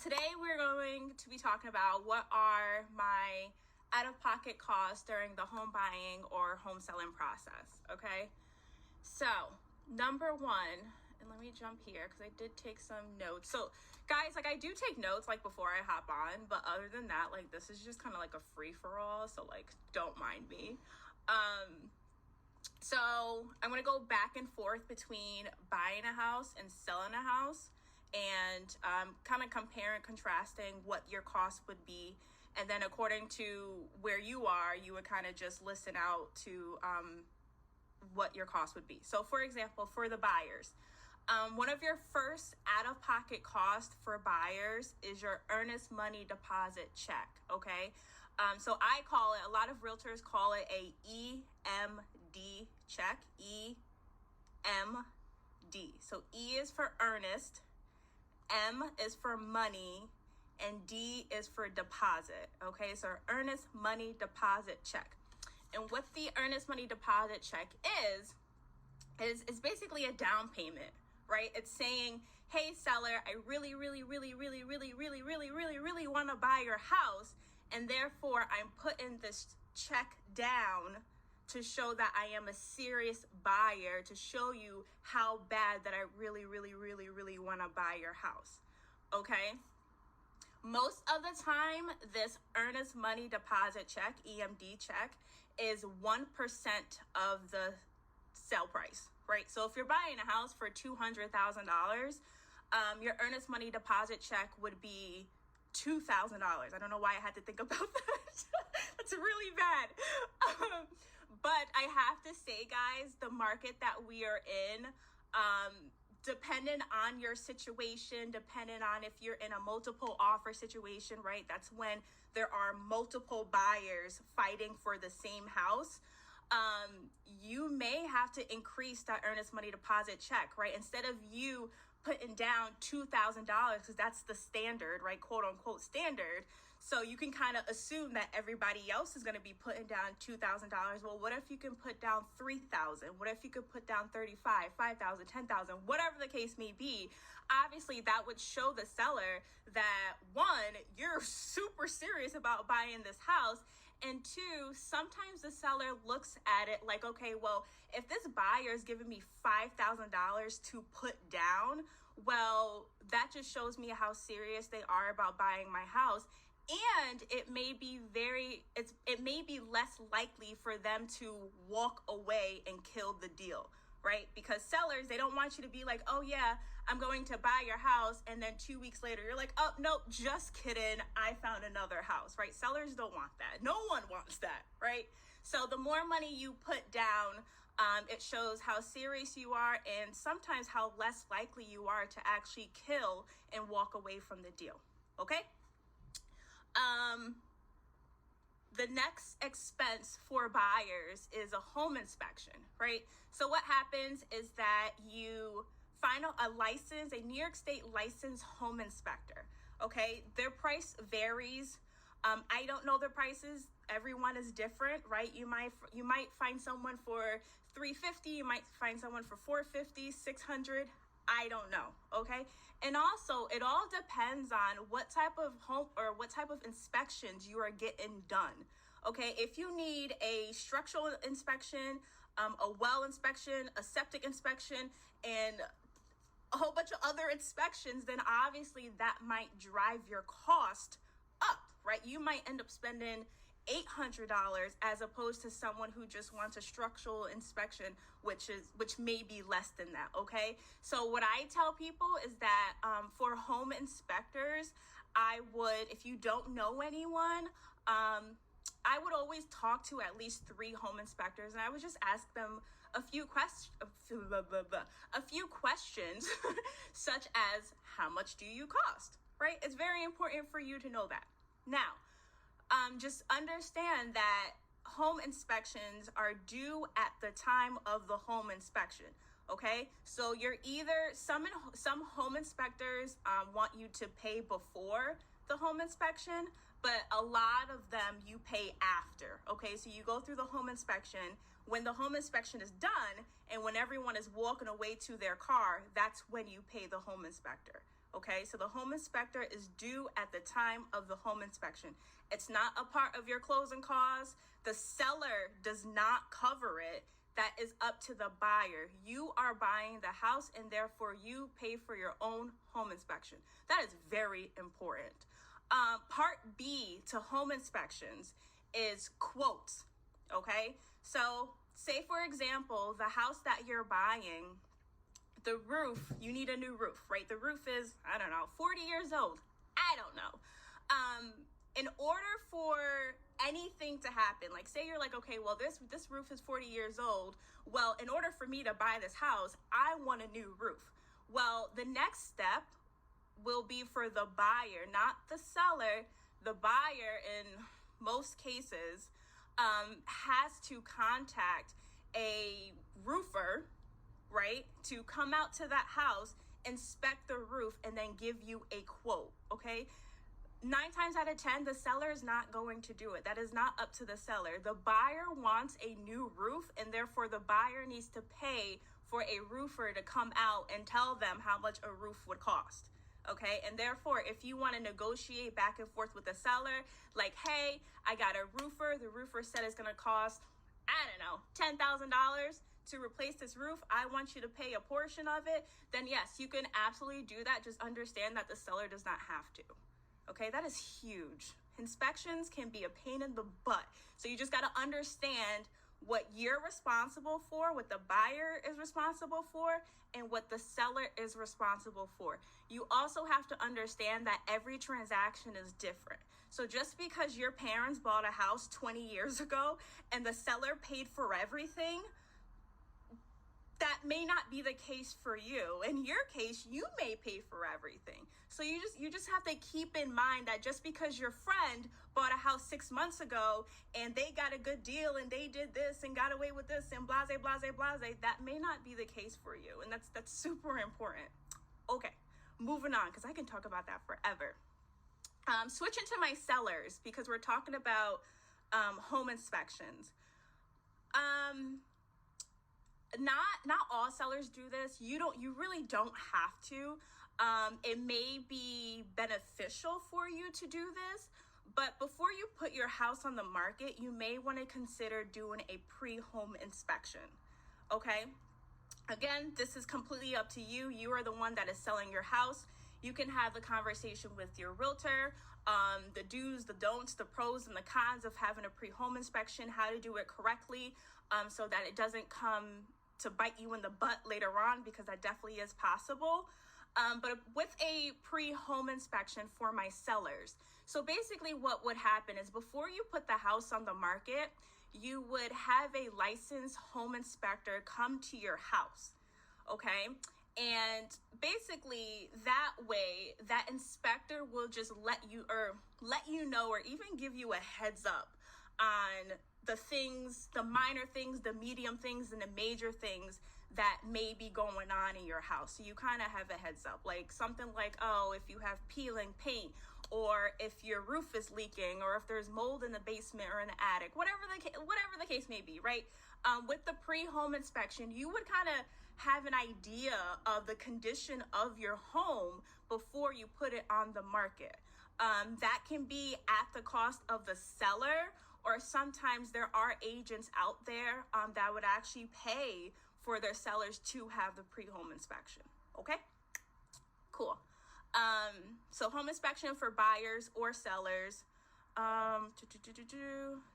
Today we're going to be talking about what are my out-of-pocket costs during the home buying or home selling process, okay? So, number one, and let me jump here because I did take some notes. So, guys, I do take notes, before I hop on, but other than that, this is just kind of like a free-for-all, so, don't mind me. So, I'm going to go back and forth between buying a house and selling a house, and kind of compare and contrasting what your cost would be. And then according to where you are, you would kind of just listen out to what your cost would be. So for example, for the buyers, one of your first out-of-pocket costs for buyers is your earnest money deposit check, okay? So I call it, a lot of realtors call it a EMD check, EMD. So E is for earnest, M is for money, and D is for deposit, okay? So earnest money deposit check. And what the earnest money deposit check is basically a down payment, right? It's saying, hey, seller, I really want to buy your house, and therefore I'm putting this check down to show that I am a serious buyer, to show you how bad that I really want to buy your house, okay? Most of the time, this earnest money deposit check, EMD check, is 1% of the sale price, right? So if you're buying a house for $200,000, your earnest money deposit check would be $2,000. I don't know why I had to think about that. That's really bad. But I have to say, guys, the market that we are in, depending on your situation, depending on if you're in a multiple offer situation, right? That's when there are multiple buyers fighting for the same house. You may have to increase that earnest money deposit check, right? Instead of you putting down $2,000, because that's the standard, right? Quote unquote standard. So you can kind of assume that everybody else is going to be putting down $2,000. Well, what if you can put down $3,000? What if you could put down $35,000, $5,000, $10,000, whatever the case may be? Obviously, that would show the seller that, one, you're super serious about buying this house. And two, sometimes the seller looks at it like, okay, well, if this buyer is giving me $5,000 to put down, well, that just shows me how serious they are about buying my house. And it may be less likely for them to walk away and kill the deal, right? Because sellers, they don't want you to be like, oh yeah, I'm going to buy your house. And then 2 weeks later, you're like, oh, nope, just kidding. I found another house, right? Sellers don't want that. No one wants that, right? So the more money you put down, it shows how serious you are and sometimes how less likely you are to actually kill and walk away from the deal, okay? The next expense for buyers is a home inspection, right? So what happens is that you find a New York State licensed home inspector, okay? Their price varies. I don't know their prices. Everyone is different, right? You might find someone for $350, you might find someone for $450, $600. I don't know, okay? And also, it all depends on what type of home or what type of inspections you are getting done, okay? If you need a structural inspection, a well inspection, a septic inspection, and a whole bunch of other inspections, then obviously that might drive your cost up, right? You might end up spending $800 as opposed to someone who just wants a structural inspection, which may be less than that, okay? So what I tell people is that for home inspectors, if you don't know anyone, I would always talk to at least 3 home inspectors, and I would just ask them a few questions, such as, how much do you cost, right? It's very important for you to know that. Now, just understand that home inspections are due at the time of the home inspection, okay? So you're either, some home inspectors want you to pay before the home inspection, but a lot of them you pay after, okay? So you go through the home inspection. When the home inspection is done and when everyone is walking away to their car, that's when you pay the home inspector, Okay, so the home inspector is due at the time of the home inspection. It's not a part of your closing costs. The seller does not cover it. That is up to the buyer. You are buying the house, and therefore you pay for your own home inspection. That is very important. Part B to home inspections is quotes. Okay, so say for example, the house that you're buying, the roof, you need a new roof, right? The roof is, I don't know, 40 years old. I don't know. In order for anything to happen, like say you're like, okay, well, this roof is 40 years old. Well, in order for me to buy this house, I want a new roof. Well, the next step will be for the buyer, not the seller. The buyer, in most cases, has to contact a roofer, right, to come out to that house, inspect the roof, and then give you a quote, okay? 9 times out of 10, the seller is not going to do it. That is not up to the seller. The buyer wants a new roof, and therefore the buyer needs to pay for a roofer to come out and tell them how much a roof would cost. Okay, and therefore, if you want to negotiate back and forth with the seller, like, hey, I got a roofer. The roofer said it's going to cost, I don't know, $10,000 to replace this roof. I want you to pay a portion of it. Then yes, you can absolutely do that. Just understand that the seller does not have to. Okay, that is huge. Inspections can be a pain in the butt. So you just got to understand what you're responsible for, what the buyer is responsible for, and what the seller is responsible for. You also have to understand that every transaction is different. So just because your parents bought a house 20 years ago and the seller paid for everything, that may not be the case for you. In your case, you may pay for everything. So you just have to keep in mind that just because your friend bought a house 6 months ago and they got a good deal and they did this and got away with this and blase, blase, blase, that may not be the case for you. And that's super important. Okay, moving on, because I can talk about that forever. Switching to my sellers, because we're talking about home inspections. Not all sellers do this. You really don't have to. It may be beneficial for you to do this, but before you put your house on the market, you may want to consider doing a pre-home inspection. Okay? Again, this is completely up to you. You are the one that is selling your house. You can have the conversation with your realtor, the do's, the don'ts, the pros and the cons of having a pre-home inspection, how to do it correctly, so that it doesn't come to bite you in the butt later on, because that definitely is possible. But with a pre-home inspection for my sellers, so basically what would happen is before you put the house on the market, you would have a licensed home inspector come to your house, okay? And basically that way, that inspector will just let you know, or even give you a heads up on the things, the minor things, the medium things, and the major things that may be going on in your house. So you kind of have a heads up, like something like, oh, if you have peeling paint, or if your roof is leaking, or if there's mold in the basement or in the attic, whatever the case may be, right? With the pre-home inspection, you would kind of have an idea of the condition of your home before you put it on the market. That can be at the cost of the seller, or sometimes there are agents out there that would actually pay for their sellers to have the pre-home inspection. Okay, cool. So home inspection for buyers or sellers.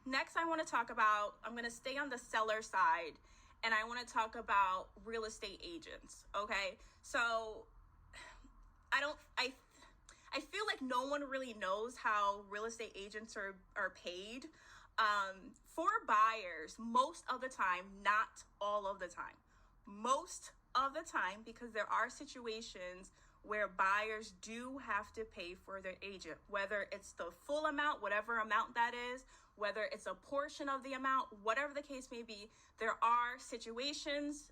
Next, I want to talk about, I'm going to stay on the seller side, and I want to talk about real estate agents. Okay, so I feel like no one really knows how real estate agents are paid. For buyers, most of the time, not all of the time, most of the time, because there are situations where buyers do have to pay for their agent, whether it's the full amount, whatever amount that is, whether it's a portion of the amount, whatever the case may be, there are situations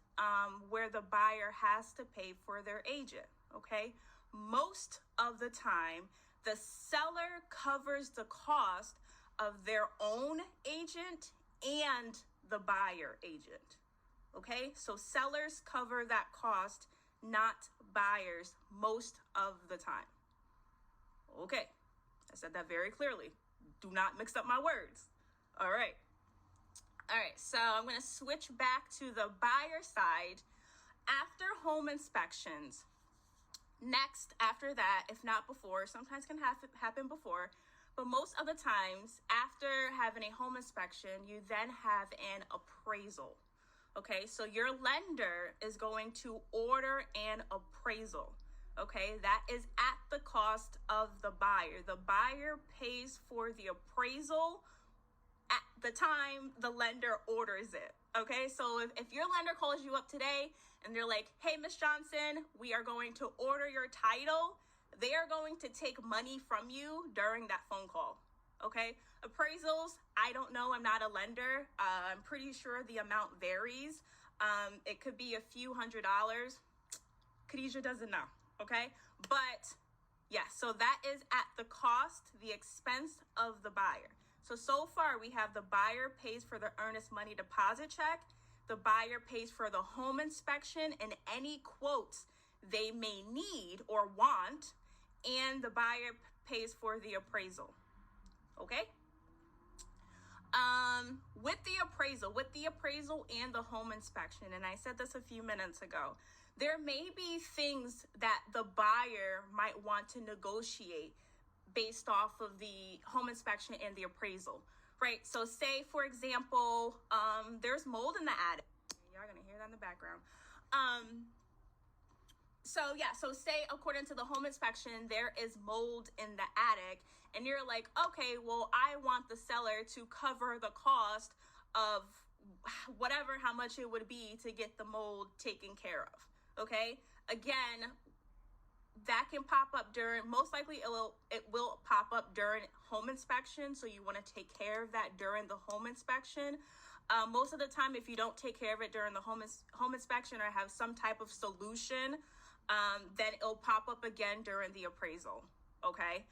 where the buyer has to pay for their agent, okay? Most of the time, the seller covers the cost of their own agent and the buyer agent, okay? So sellers cover that cost not buyers most of the time. Okay, I said that very clearly. Do not mix up my words. All right, so I'm going to switch back to the buyer side after home inspections. Next, after that, if not before, sometimes can happen before, but most of the times after having a home inspection, you then have an appraisal. Okay, so your lender is going to order an appraisal. Okay, that is at the cost of the buyer. The buyer pays for the appraisal at the time the lender orders it. Okay, so if your lender calls you up today and they're like, hey, Miss Johnson, we are going to order your title, they are going to take money from you during that phone call. Okay, appraisals, I don't know. I'm not a lender. I'm pretty sure the amount varies. It could be a few $100s. Kadijah doesn't know. Okay, but yeah, so that is at the cost, the expense of the buyer. So far we have the buyer pays for the earnest money deposit check, the buyer pays for the home inspection and any quotes they may need or want, and the buyer pays for the appraisal. Okay? With the appraisal and the home inspection, and I said this a few minutes ago, there may be things that the buyer might want to negotiate based off of the home inspection and the appraisal, right? So say, for example, there's mold in the attic. Y'all gonna hear that in the background. So say according to the home inspection, there is mold in the attic, and you're like, okay, well, I want the seller to cover the cost of whatever, how much it would be to get the mold taken care of. Okay, again, that can pop up during, most likely it will pop up during home inspection. So you want to take care of that during the home inspection. Most of the time, if you don't take care of it during the home inspection or have some type of solution, then it'll pop up again during the appraisal. Okay.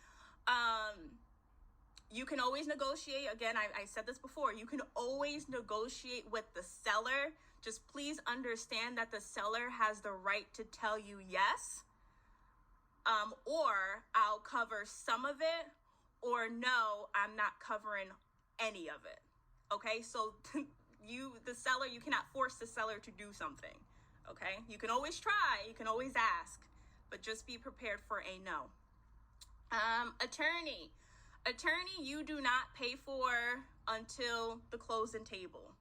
You can always negotiate. Again, I said this before, you can always negotiate with the seller. Just please understand that the seller has the right to tell you yes, or I'll cover some of it, or no, I'm not covering any of it. Okay, so the seller, you cannot force the seller to do something. Okay, you can always try, you can always ask, but just be prepared for a no. Attorney, you do not pay for until the closing table.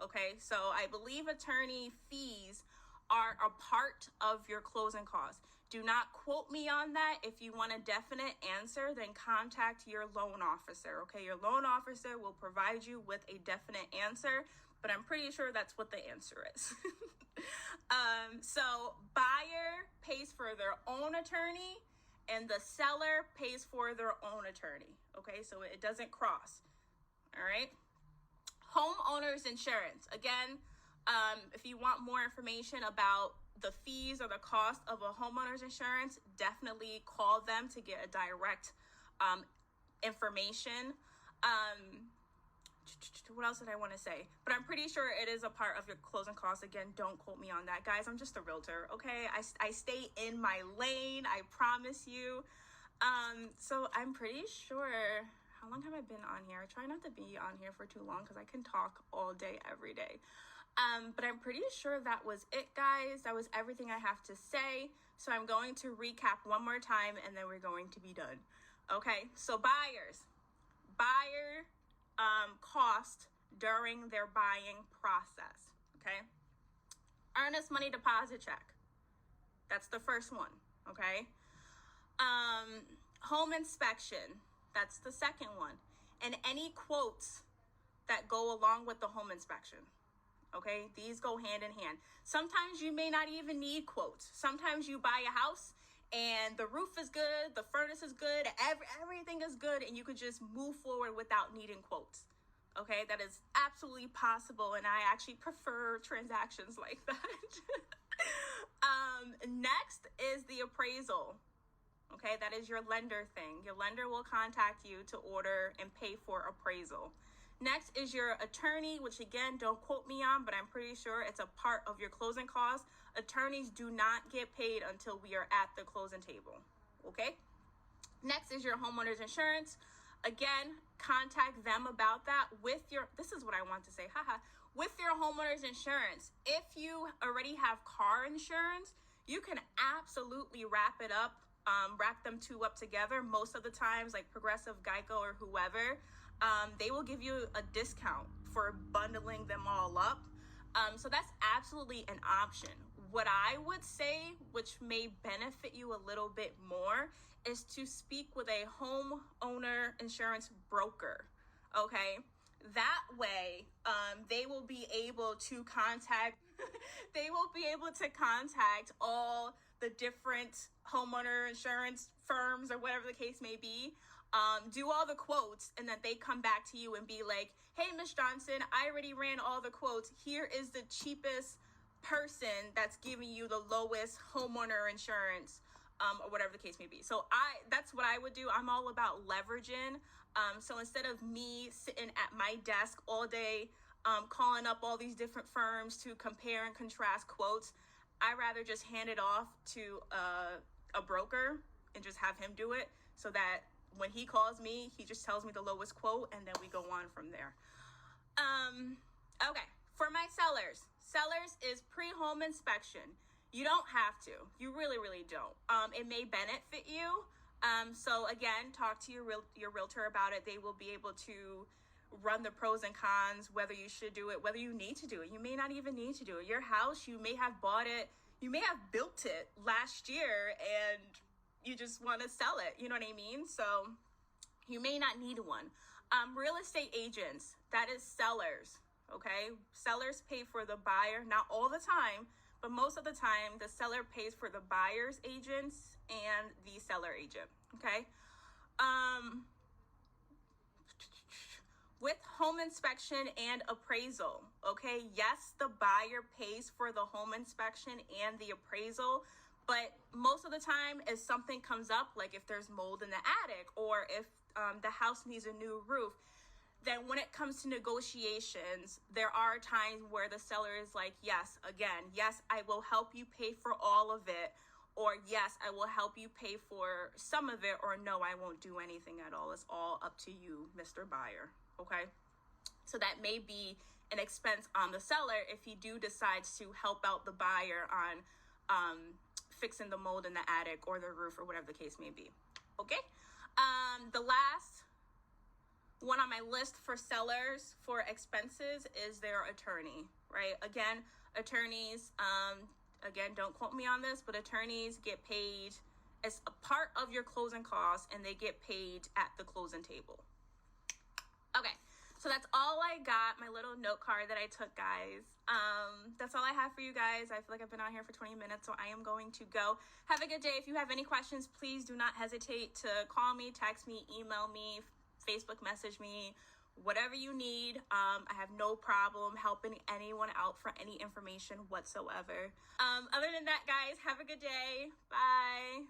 Okay, so I believe attorney fees are a part of your closing costs. Do not quote me on that. If you want a definite answer, then contact your loan officer. Okay, your loan officer will provide you with a definite answer, but I'm pretty sure that's what the answer is. So buyer pays for their own attorney and the seller pays for their own attorney. Okay, so it doesn't cross. All right. Homeowners insurance. Again, if you want more information about the fees or the cost of a homeowner's insurance, definitely call them to get a direct information. What else did I want to say? But I'm pretty sure it is a part of your closing costs. Again, don't quote me on that, guys. I'm just a realtor, okay? I stay in my lane, I promise you. So I'm pretty sure, how long have I been on here? I try not to be on here for too long because I can talk all day, every day. But I'm pretty sure that was it, guys. That was everything I have to say. So I'm going to recap one more time and then we're going to be done. Okay, so buyer cost during their buying process. Okay, earnest money deposit check. That's the first one. Okay, home inspection. That's the second one. And any quotes that go along with the home inspection. Okay, these go hand in hand. Sometimes you may not even need quotes. Sometimes you buy a house and the roof is good, the furnace is good, everything is good, and you could just move forward without needing quotes. Okay, that is absolutely possible, and I actually prefer transactions like that. Next is the appraisal. Okay, that is your lender thing. Your lender will contact you to order and pay for appraisal. Next is your attorney, which again, don't quote me on, but I'm pretty sure it's a part of your closing costs. Attorneys do not get paid until we are at the closing table, okay? Next is your homeowner's insurance. Again, contact them about that with your, this is what I want to say, with your homeowner's insurance. If you already have car insurance, you can absolutely wrap it up, wrap them two up together. Most of the times, like Progressive, Geico, or whoever, they will give you a discount for bundling them all up. So that's absolutely an option. What I would say, which may benefit you a little bit more, is to speak with a homeowner insurance broker, okay? That way, they will be able to contact, all the different homeowner insurance firms or whatever the case may be, do all the quotes, and then they come back to you and be like, hey, Miss Johnson, I already ran all the quotes. Here is the cheapest person that's giving you the lowest homeowner insurance, or whatever the case may be. So that's what I would do. I'm all about leveraging. So instead of me sitting at my desk all day, calling up all these different firms to compare and contrast quotes, I rather just hand it off to a broker and just have him do it, so that when he calls me, he just tells me the lowest quote, and then we go on from there. Okay, for my sellers is pre-home inspection. You don't have to. You really, really don't. It may benefit you. So again, talk to your realtor about it. They will be able to run the pros and cons, whether you should do it, whether you need to do it. You may not even need to do it. Your house, you may have bought it, you may have built it last year, and you just want to sell it. You know what I mean? So you may not need one. Real estate agents, that is sellers, okay? Sellers pay for the buyer, not all the time, but most of the time, the seller pays for the buyer's agents and the seller agent, okay? With home inspection and appraisal, okay? Yes, the buyer pays for the home inspection and the appraisal, but most of the time, if something comes up, like if there's mold in the attic, or if the house needs a new roof, then when it comes to negotiations, there are times where the seller is like, yes, I will help you pay for all of it, or yes, I will help you pay for some of it, or no, I won't do anything at all. It's all up to you, Mr. Buyer, okay? So that may be an expense on the seller if he do decides to help out the buyer on fixing the mold in the attic or the roof or whatever the case may be, okay? The last one on my list for sellers for expenses is their attorney, right? Again, attorneys, again, don't quote me on this, but attorneys get paid as a part of your closing costs, and they get paid at the closing table. Okay, so that's all I got, my little note card that I took, guys. That's all I have for you guys. I feel like I've been on here for 20 minutes, so I am going to go. Have a good day. If you have any questions, please do not hesitate to call me, text me, email me, Facebook message me, whatever you need. I have no problem helping anyone out for any information whatsoever. Other than that, guys, have a good day. Bye.